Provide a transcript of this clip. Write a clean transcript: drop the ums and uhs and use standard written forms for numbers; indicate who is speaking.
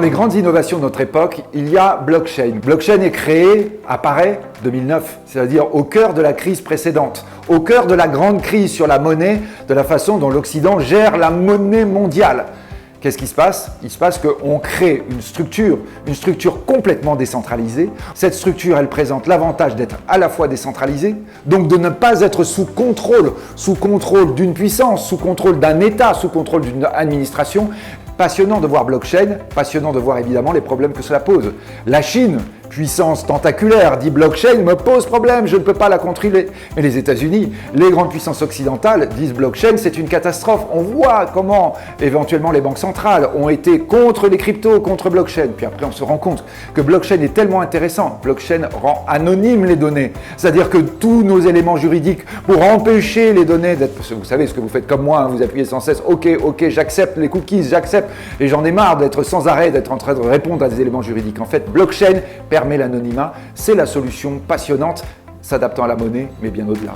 Speaker 1: les grandes innovations de notre époque, il y a blockchain. Blockchain est créé, apparaît 2009, c'est-à-dire au cœur de la crise précédente, au cœur de la grande crise sur la monnaie, de la façon dont l'Occident gère la monnaie mondiale. Qu'est-ce qui se passe? Il se passe qu'on crée une structure complètement décentralisée. Cette structure, elle présente l'avantage d'être à la fois décentralisée, donc de ne pas être sous contrôle d'une puissance, sous contrôle d'un État, sous contrôle d'une administration. Passionnant de voir blockchain, passionnant de voir évidemment les problèmes que cela pose. La Chine, puissance tentaculaire, dit blockchain me pose problème, je ne peux pas la contrôler. Mais les États-Unis, les grandes puissances occidentales disent blockchain, c'est une catastrophe. On voit comment éventuellement les banques centrales ont été contre les cryptos, contre blockchain. Puis après on se rend compte que blockchain est tellement intéressant. Blockchain rend anonyme les données. C'est-à-dire que tous nos éléments juridiques pour empêcher les données d'être... Vous savez ce que vous faites comme moi, hein, vous appuyez sans cesse, ok, j'accepte les cookies, j'accepte. Et j'en ai marre d'être sans arrêt, d'être en train de répondre à des éléments juridiques. En fait, blockchain permet l'anonymat, c'est la solution passionnante, s'adaptant à la monnaie, mais bien au-delà.